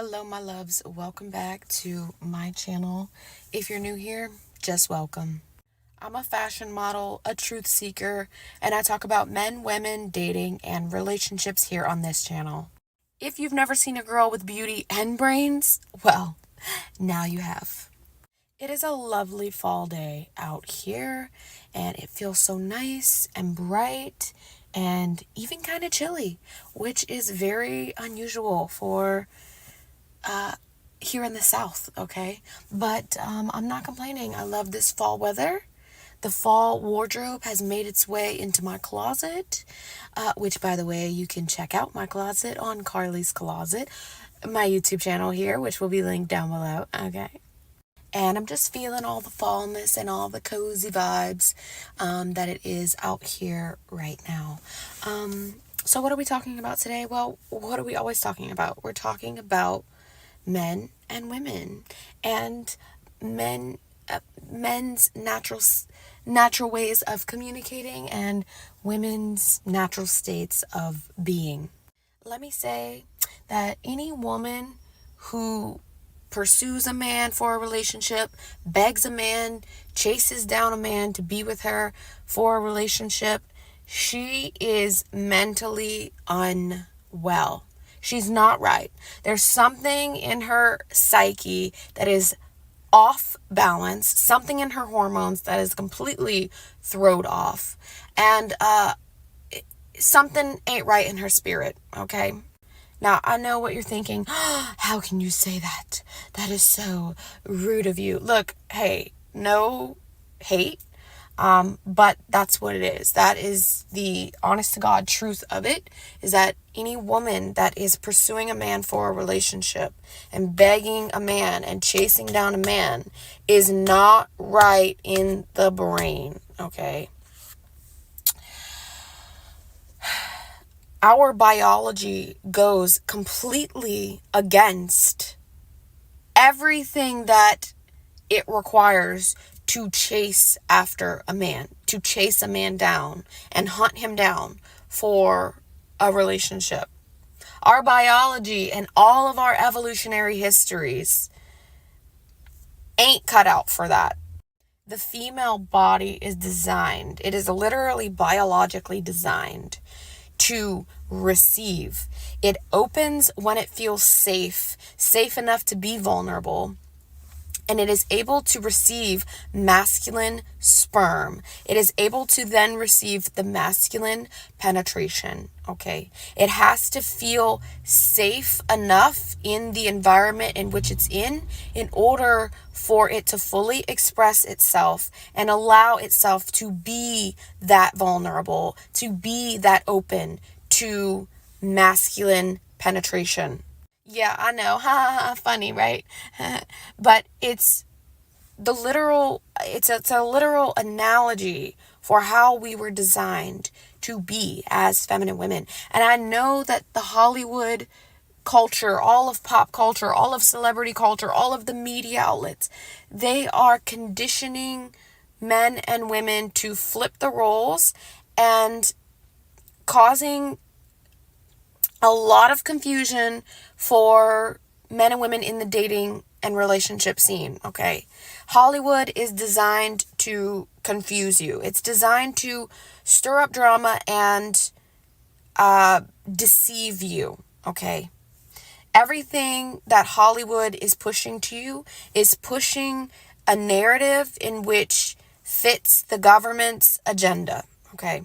Hello, my loves. Welcome back to my channel. If you're new here, just welcome. I'm a fashion model, a truth seeker, and I talk about men, women, dating, and relationships here on this channel. If you've never seen a girl with beauty and brains, well, now you have. It is a lovely fall day out here, and it feels so nice and bright and even kind of chilly, which is very unusual for here in the South, okay? But I'm not complaining. I love this fall weather. The fall wardrobe has made its way into my closet, which, by the way, you can check out my closet on Carly's Closet, my YouTube channel here, which will be linked down below, okay? And I'm just feeling all the fallness and all the cozy vibes that it is out here right now. So what are we talking about today? Well, what are we always talking about? We're talking about men and women, and men's natural ways of communicating and women's natural states of being. Let me say that any woman who pursues a man for a relationship, begs a man, chases down a man to be with her for a relationship, she is mentally unwell. She's not right. There's something in her psyche that is off balance, something in her hormones that is completely thrown off, and something ain't right in her spirit, okay? Now, I know what you're thinking. How can you say that? That is so rude of you. Look, hey, no hate. But that's what it is. That is the honest to God truth of it, is that any woman that is pursuing a man for a relationship and begging a man and chasing down a man is not right in the brain, okay? Our biology goes completely against everything that it requires to chase after a man, to chase a man down and hunt him down for a relationship. Our biology and all of our evolutionary histories ain't cut out for that. The female body is designed, it is literally biologically designed to receive. It opens when it feels safe enough to be vulnerable. And it is able to receive masculine sperm. It is able to then receive the masculine penetration, okay? It has to feel safe enough in the environment in which it's in order for it to fully express itself and allow itself to be that vulnerable, to be that open to masculine penetration. Yeah, I know. Funny, right? But it's a literal analogy for how we were designed to be as feminine women. And I know that the Hollywood culture, all of pop culture, all of celebrity culture, all of the media outlets, they are conditioning men and women to flip the roles and causing a lot of confusion for men and women in the dating and relationship scene, okay? Hollywood is designed to confuse you. It's designed to stir up drama and deceive you, okay? Everything that Hollywood is pushing to you is pushing a narrative in which fits the government's agenda, okay?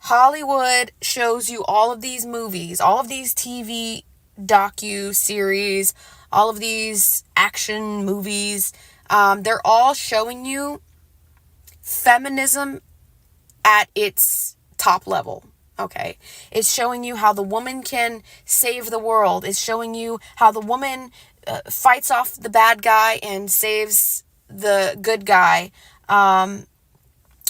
Hollywood shows you all of these movies, all of these TV docu-series, all of these action movies. They're all showing you feminism at its top level, okay? It's showing you how the woman can save the world. It's showing you how the woman fights off the bad guy and saves the good guy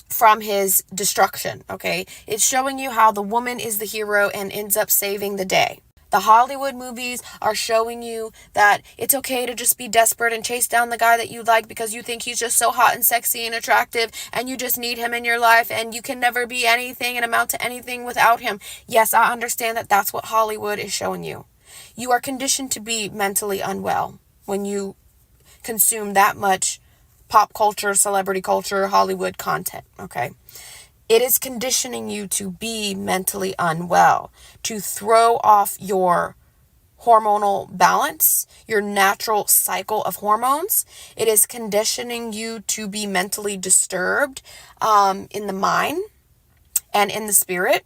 from his destruction, okay? It's showing you how the woman is the hero and ends up saving the day. The Hollywood movies are showing you that it's okay to just be desperate and chase down the guy that you like because you think he's just so hot and sexy and attractive and you just need him in your life and you can never be anything and amount to anything without him. Yes, I understand that that's what Hollywood is showing you. You are conditioned to be mentally unwell when you consume that much pop culture, celebrity culture, Hollywood content, okay? It is conditioning you to be mentally unwell, to throw off your hormonal balance, your natural cycle of hormones. It is conditioning you to be mentally disturbed in the mind and in the spirit.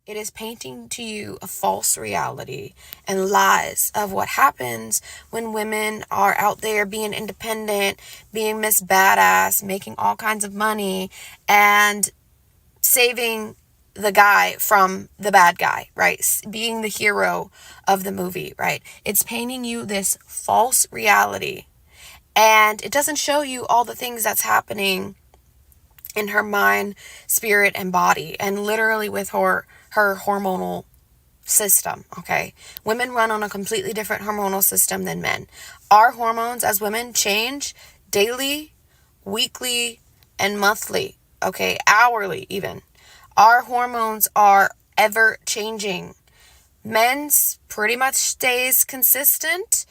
It is painting to you a false reality and lies of what happens when women are out there being independent, being Miss Badass, making all kinds of money, and saving the guy from the bad guy, right? Being the hero of the movie, right? It's painting you this false reality. And it doesn't show you all the things that's happening in her mind, spirit, and body, and literally with her hormonal system, okay? Women run on a completely different hormonal system than men. Our hormones as women change daily, weekly, and monthly, okay? Hourly even. Our hormones are ever changing. Men's pretty much stays consistent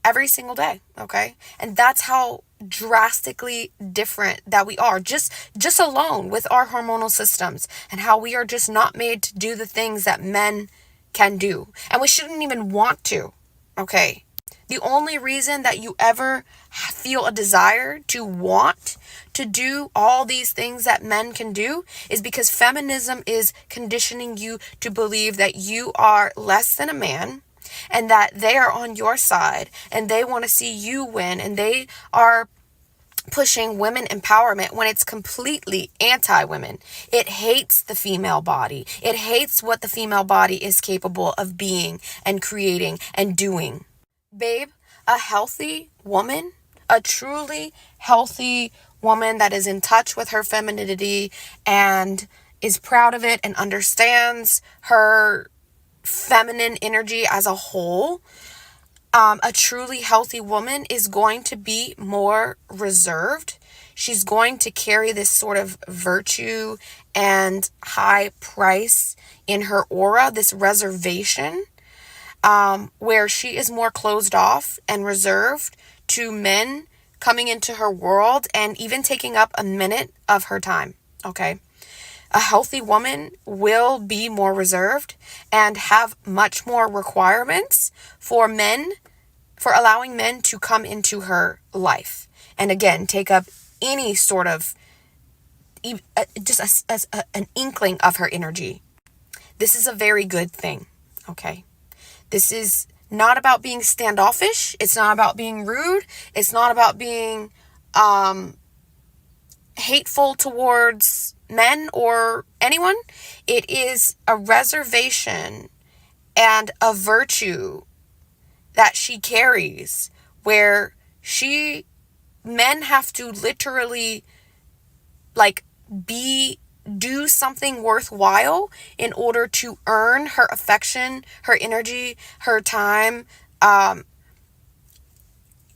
every single day, okay? And that's how drastically different that we are, just alone with our hormonal systems, and how we are just not made to do the things that men can do, and we shouldn't even want to, okay? The only reason that you ever feel a desire to want to do all these things that men can do is because feminism is conditioning you to believe that you are less than a man, and that they are on your side and they want to see you win, and they are pushing women empowerment when it's completely anti-women. It hates the female body. It hates what the female body is capable of being and creating and doing. Babe, a healthy woman, a truly healthy woman that is in touch with her femininity and is proud of it and understands her feminine energy as a whole, a truly healthy woman is going to be more reserved. She's going to carry this sort of virtue and high price in her aura, this reservation, where she is more closed off and reserved to men coming into her world and even taking up a minute of her time, okay? A healthy woman will be more reserved and have much more requirements for men, for allowing men to come into her life. And again, take up any sort of, an inkling of her energy. This is a very good thing, okay? This is not about being standoffish. It's not about being rude. It's not about being hateful towards men or anyone. It is a reservation and a virtue that she carries, where men have to literally do something worthwhile in order to earn her affection, her energy, her time,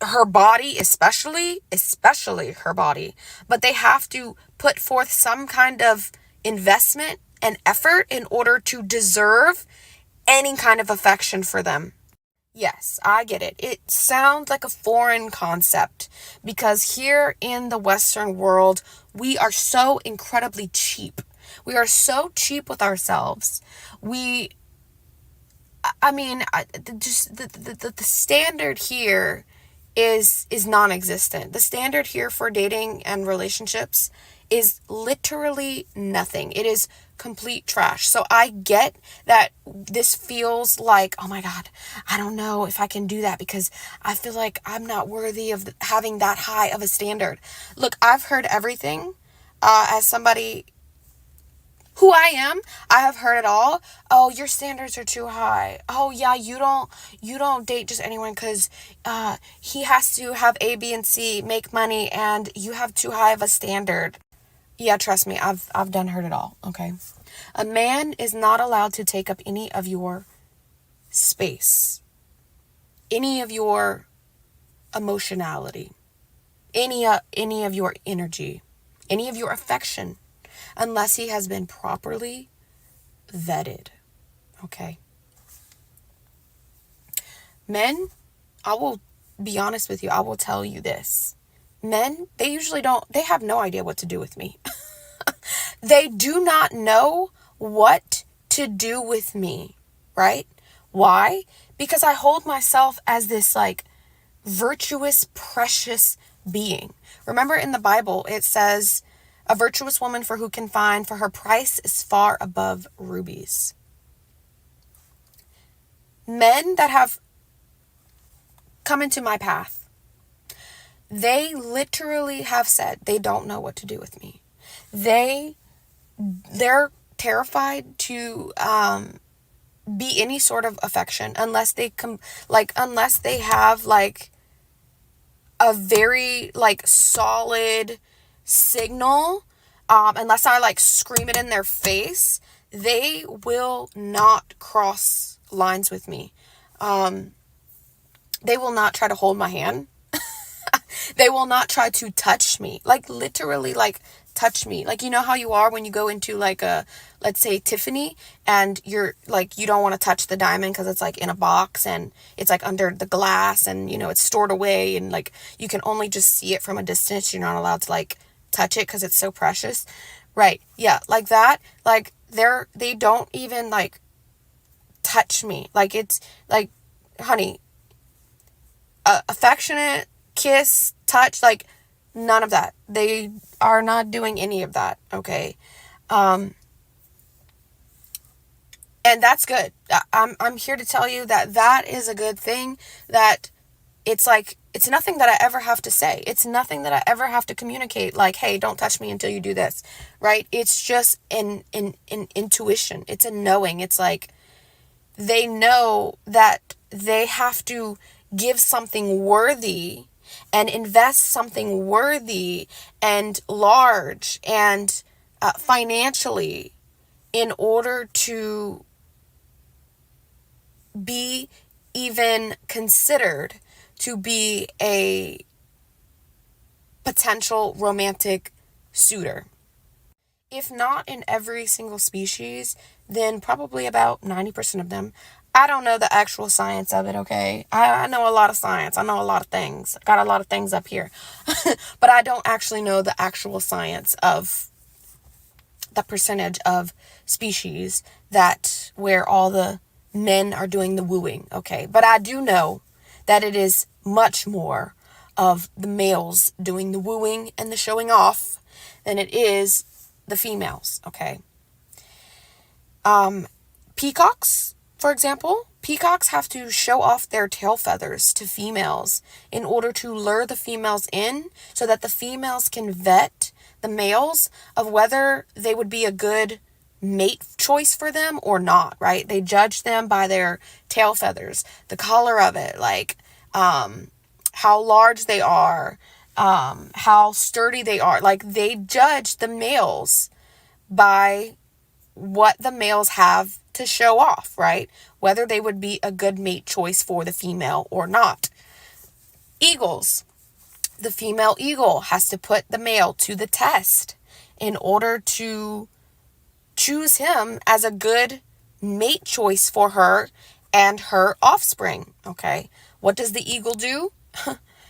her body, especially her body. But they have to put forth some kind of investment and effort in order to deserve any kind of affection for them. Yes, I get it. It sounds like a foreign concept because here in the Western world, we are so incredibly cheap. We are so cheap with ourselves. The standard here is non-existent. The standard here for dating and relationships is literally nothing. It is complete trash. So I get that this feels like, oh my God, I don't know if I can do that because I feel like I'm not worthy of having that high of a standard. Look, I've heard everything. As somebody who I am, I have heard it all. Oh, your standards are too high. Oh yeah, you don't date just anyone because he has to have A, B, and C, make money, and you have too high of a standard. Yeah, trust me, I've done heard it all, okay? A man is not allowed to take up any of your space, any of your emotionality, any of your energy, any of your affection, unless he has been properly vetted, okay? Men, I will be honest with you, I will tell you this. Men, they usually they have no idea what to do with me. They do not know what to do with me, right? Why? Because I hold myself as this like virtuous, precious being. Remember in the Bible, it says, a virtuous woman for who can find, for her price is far above rubies. Men that have come into my path, they literally have said they don't know what to do with me. They're terrified to be any sort of affection unless they unless they have like a very like solid signal, unless I like scream it in their face. They will not cross lines with me. They will not try to hold my hand. They will not try to touch me, like literally like touch me. Like, you know how you are when you go into like let's say Tiffany, and you're like, you don't want to touch the diamond because it's like in a box and it's like under the glass and, you know, it's stored away and like you can only just see it from a distance. You're not allowed to like touch it because it's so precious. Right. Yeah. Like that. Like they don't even like touch me. Like, it's like, honey, affectionate kiss, touch, like none of that. They are not doing any of that. Okay. And that's good. I'm here to tell you that is a good thing, that it's like, it's nothing that I ever have to say. It's nothing that I ever have to communicate. Like, hey, don't touch me until you do this. Right. It's just an intuition. It's a knowing. It's like, they know that they have to give something worthy and invest something worthy and large and financially in order to be even considered to be a potential romantic suitor. If not in every single species, then probably about 90% of them. I don't know the actual science of it, okay? I know a lot of science. I know a lot of things. I got a lot of things up here. But I don't actually know the actual science of the percentage of species that where all the men are doing the wooing, okay? But I do know that it is much more of the males doing the wooing and the showing off than it is the females, okay? Peacocks, for example, peacocks have to show off their tail feathers to females in order to lure the females in so that the females can vet the males of whether they would be a good mate choice for them or not, right? They judge them by their tail feathers, the color of it, like how large they are, how sturdy they are. Like, they judge the males by what the males have to show off, right? Whether they would be a good mate choice for the female or not. Eagles. The female eagle has to put the male to the test in order to choose him as a good mate choice for her and her offspring, okay? What does the eagle do?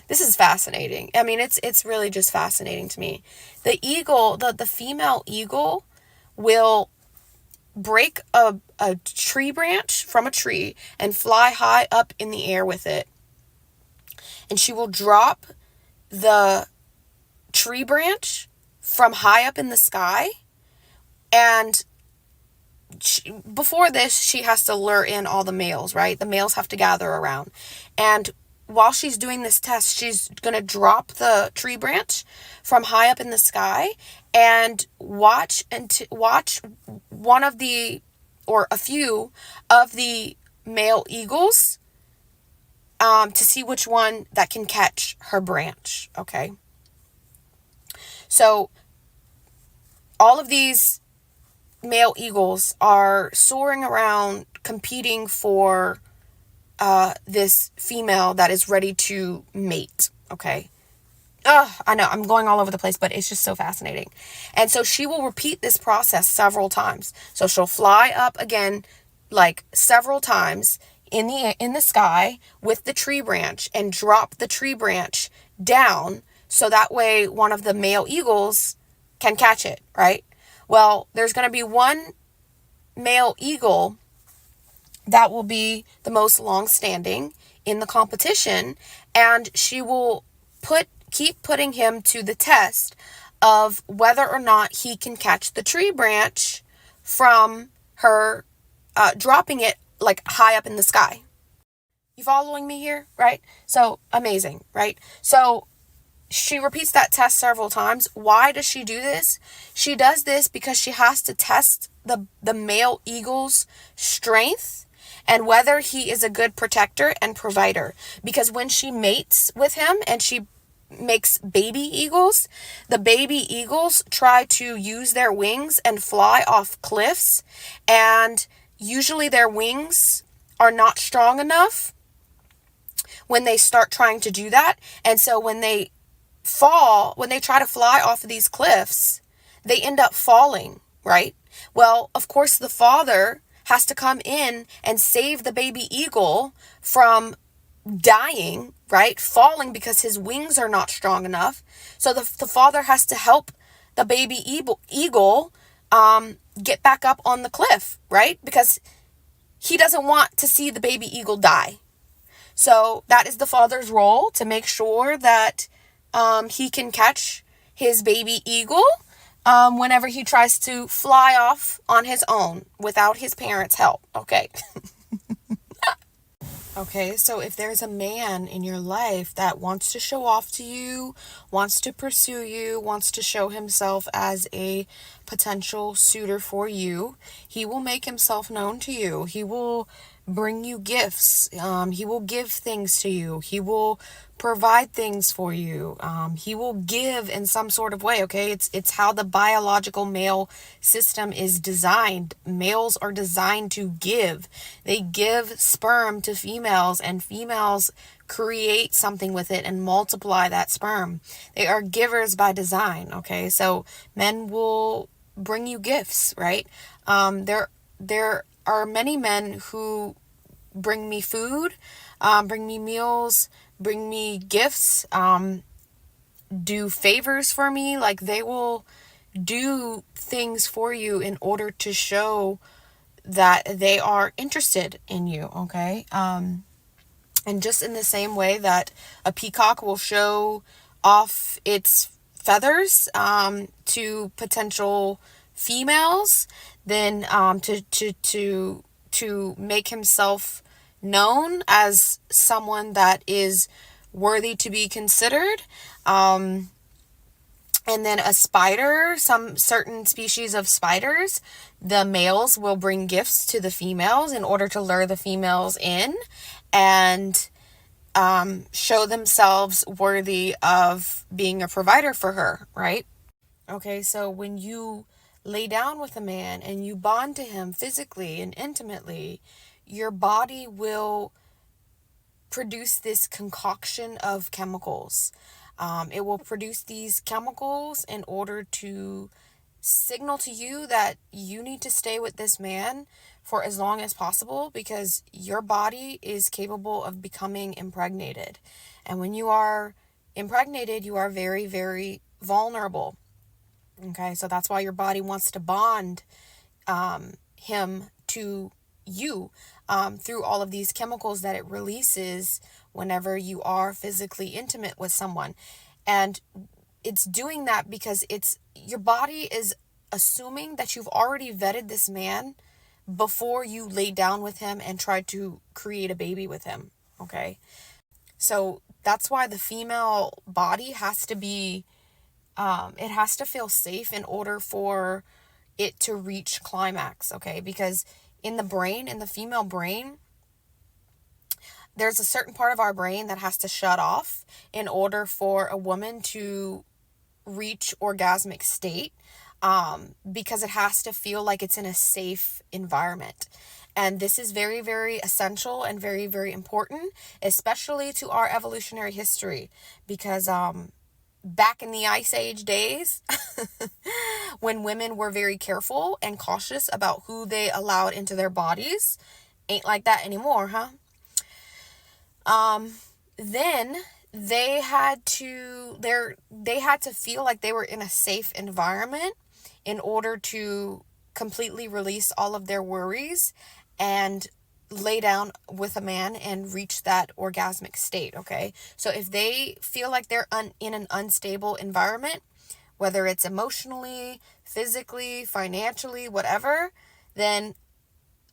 This is fascinating. I mean, it's really just fascinating to me. The eagle, the female eagle will break a tree branch from a tree and fly high up in the air with it. And she will drop the tree branch from high up in the sky. And before this, she has to lure in all the males, right? The males have to gather around. And while she's doing this test, she's going to drop the tree branch from high up in the sky and watch one of the, or a few of the male eagles to see which one that can catch her branch, okay? So all of these male eagles are soaring around competing for this female that is ready to mate, okay? I know I'm going all over the place, but it's just so fascinating. And so she will repeat this process several times. So she'll fly up again, like several times in the sky with the tree branch and drop the tree branch down so that way one of the male eagles can catch it, right? Well, there's going to be one male eagle that will be the most long-standing in the competition, and she will keep putting him to the test of whether or not he can catch the tree branch from her dropping it like high up in the sky. You following me here, right? So amazing, right? So she repeats that test several times. Why does she do this? She does this because she has to test the male eagle's strength and whether he is a good protector and provider. Because when she mates with him and she makes baby eagles, the baby eagles try to use their wings and fly off cliffs, and usually their wings are not strong enough when they start trying to do that. And so when they try to fly off of these cliffs, they end up falling, right? Well, of course, the father has to come in and save the baby eagle from dying, right? Falling because his wings are not strong enough. So the father has to help the baby eagle get back up on the cliff, right? Because he doesn't want to see the baby eagle die. So that is the father's role, to make sure that he can catch his baby eagle whenever he tries to fly off on his own without his parents' help. Okay. Okay, so if there's a man in your life that wants to show off to you, wants to pursue you, wants to show himself as a potential suitor for you, he will make himself known to you. He will bring you gifts. He will give things to you. He will provide things for you. He will give in some sort of way, okay? It's how the biological male system is designed. Males are designed to give. They give sperm to females, and females create something with it and multiply that sperm. They are givers by design, okay? So men will bring you gifts, right? There are many men who bring me food, bring me meals, bring me gifts, do favors for me. Like, they will do things for you in order to show that they are interested in you, okay? And just in the same way that a peacock will show off its feathers to potential females, then to make himself known as someone that is worthy to be considered. And then a spider, some certain species of spiders, the males will bring gifts to the females in order to lure the females in and show themselves worthy of being a provider for her, right? Okay, so when you lay down with a man and you bond to him physically and intimately, your body will produce this concoction of chemicals. It will produce these chemicals in order to signal to you that you need to stay with this man for as long as possible, because your body is capable of becoming impregnated. And when you are impregnated, you are very, very vulnerable. Okay, so that's why your body wants to bond him to you through all of these chemicals that it releases whenever you are physically intimate with someone. And it's doing that because your body is assuming that you've already vetted this man before you lay down with him and try to create a baby with him. Okay, so that's why the female body has to be it has to feel safe in order for it to reach climax, okay? Because in the female brain, there's a certain part of our brain that has to shut off in order for a woman to reach orgasmic state, because it has to feel like it's in a safe environment. And this is very, very essential and very, very important, especially to our evolutionary history, because back in the Ice Age days, when women were very careful and cautious about who they allowed into their bodies, ain't like that anymore, huh? Then they had to feel like they were in a safe environment in order to completely release all of their worries and lay down with a man and reach that orgasmic state. Okay, so if they feel like they're in an unstable environment, whether it's emotionally, physically, financially, whatever, then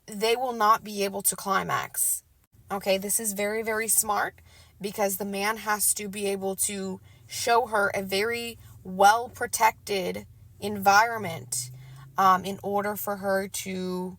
they will not be able to climax. Okay, this is very, very smart, because the man has to be able to show her a very well protected environment in order for her to,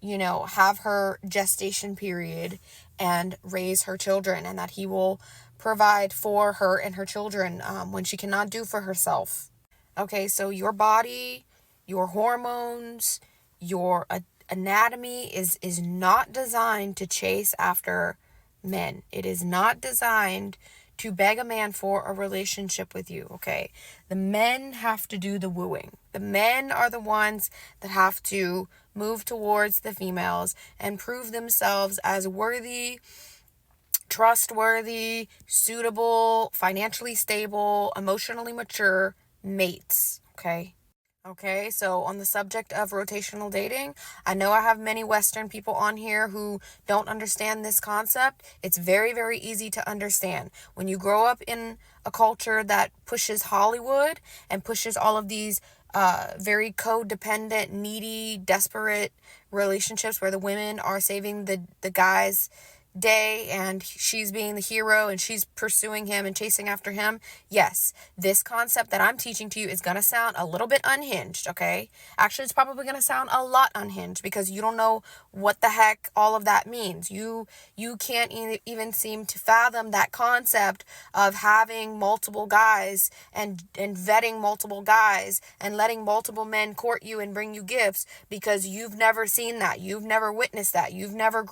have her gestation period and raise her children, and that he will provide for her and her children when she cannot do for herself. Okay, so your body, your hormones, your anatomy is not designed to chase after men. It is not designed to beg a man for a relationship with you, okay? The men have to do the wooing. The men are the ones that have to move towards the females and prove themselves as worthy, trustworthy, suitable, financially stable, emotionally mature mates, okay? Okay, so on the subject of rotational dating, I know I have many Western people on here who don't understand this concept. It's very, very easy to understand. When you grow up in a culture that pushes Hollywood and pushes all of these very codependent, needy, desperate relationships where the women are saving the guys' day and she's being the hero and she's pursuing him and chasing after him. Yes, this concept that I'm teaching to you is going to sound a little bit unhinged, okay? Actually, it's probably going to sound a lot unhinged, because you don't know what the heck all of that means. You can't even seem to fathom that concept of having multiple guys and vetting multiple guys and letting multiple men court you and bring you gifts, because you've never seen that. You've never witnessed that. You've never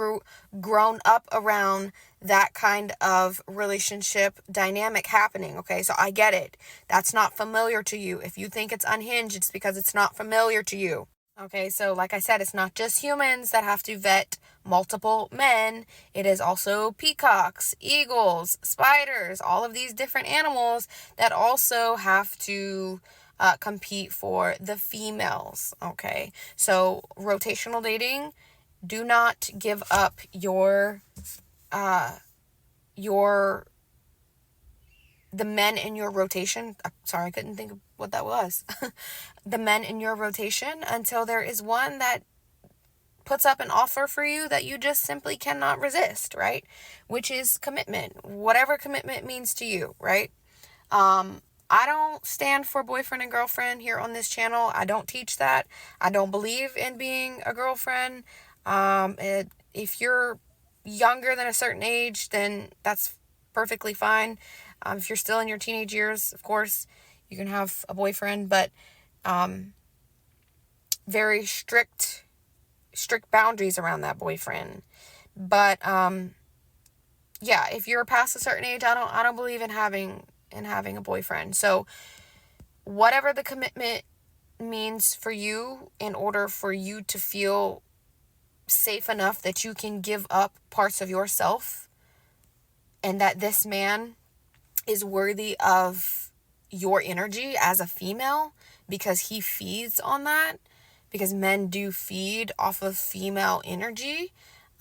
grown up around that kind of relationship dynamic happening. Okay, so I get it. That's not familiar to you. If you think it's unhinged, it's because it's not familiar to you. Okay, so like I said, it's not just humans that have to vet multiple men. It is also peacocks, eagles, spiders, all of these different animals that also have to compete for the females. Okay, so rotational dating, do not give up the men in your rotation. Sorry, I couldn't think of what that was. The men in your rotation until there is one that puts up an offer for you that you just simply cannot resist, right? Which is commitment, whatever commitment means to you, right? I don't stand for boyfriend and girlfriend here on this channel. I don't teach that. I don't believe in being a girlfriend. If you're younger than a certain age, then that's perfectly fine. If you're still in your teenage years, of course, you can have a boyfriend, but very strict boundaries around that boyfriend. But yeah, if you're past a certain age, I don't believe in having a boyfriend. So whatever the commitment means for you, in order for you to feel safe enough that you can give up parts of yourself, and that this man is worthy of your energy as a female, because he feeds on that, because men do feed off of female energy.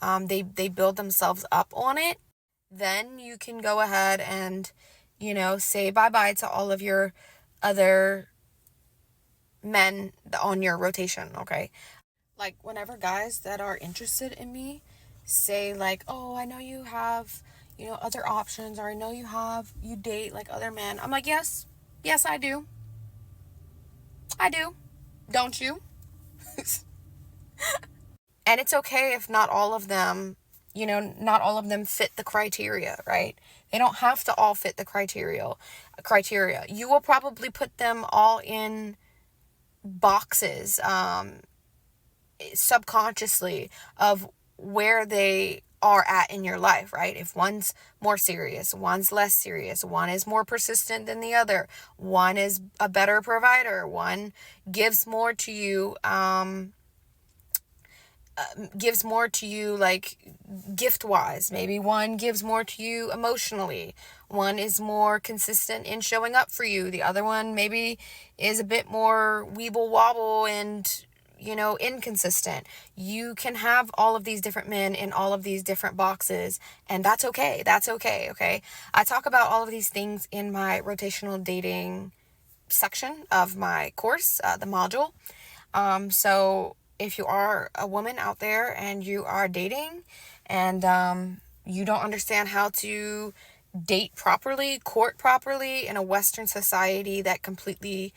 They build themselves up on it. Then you can go ahead and, say bye-bye to all of your other men on your rotation, okay? Like, whenever guys that are interested in me say, like, oh, I know you have, other options, or I know you date, like, other men. I'm like, yes, I do. I do. Don't you? And it's okay if not all of them, fit the criteria, right? They don't have to all fit the criteria. You will probably put them all in boxes, subconsciously, of where they are at in your life, right? If one's more serious, one's less serious, one is more persistent than the other, one is a better provider, one gives more to you gives more to you, like, gift wise. Maybe one gives more to you emotionally. One is more consistent in showing up for you. The other one maybe is a bit more weeble wobble and, inconsistent. You can have all of these different men in all of these different boxes, and that's okay. That's okay. Okay. I talk about all of these things in my rotational dating section of my course, the module. So if you are a woman out there and you are dating and you don't understand how to date properly, court properly in a Western society that completely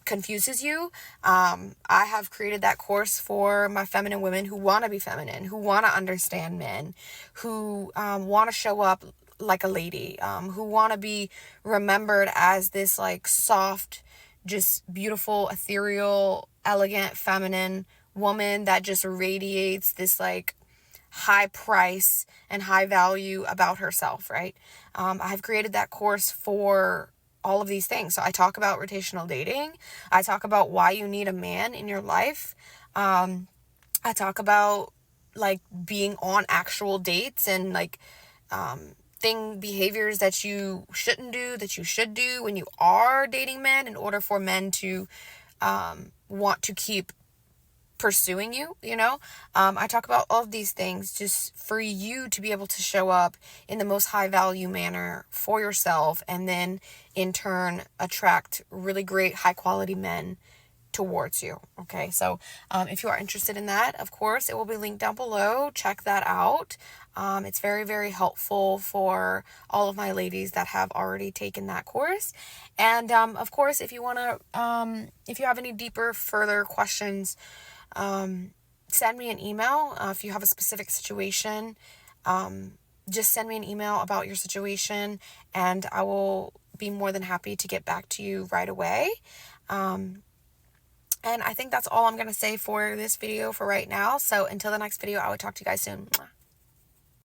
confuses you, I have created that course for my feminine women who want to be feminine, who want to understand men, who want to show up like a lady, who want to be remembered as this like soft, just beautiful, ethereal, elegant, feminine woman that just radiates this like high price and high value about herself, right? I have created that course for all of these things. So I talk about rotational dating. I talk about why you need a man in your life. I talk about like being on actual dates and like behaviors that you shouldn't do, that you should do when you are dating men in order for men to want to keep pursuing you, I talk about all of these things just for you to be able to show up in the most high value manner for yourself, and then in turn attract really great high quality men towards you. Okay, so if you are interested in that, of course, it will be linked down below. Check that out. It's very, very helpful for all of my ladies that have already taken that course. And of course, if you want to, if you have any deeper, further questions, send me an email. If you have a specific situation, just send me an email about your situation, and I will be more than happy to get back to you right away. And I think that's all I'm going to say for this video for right now. So until the next video, I will talk to you guys soon.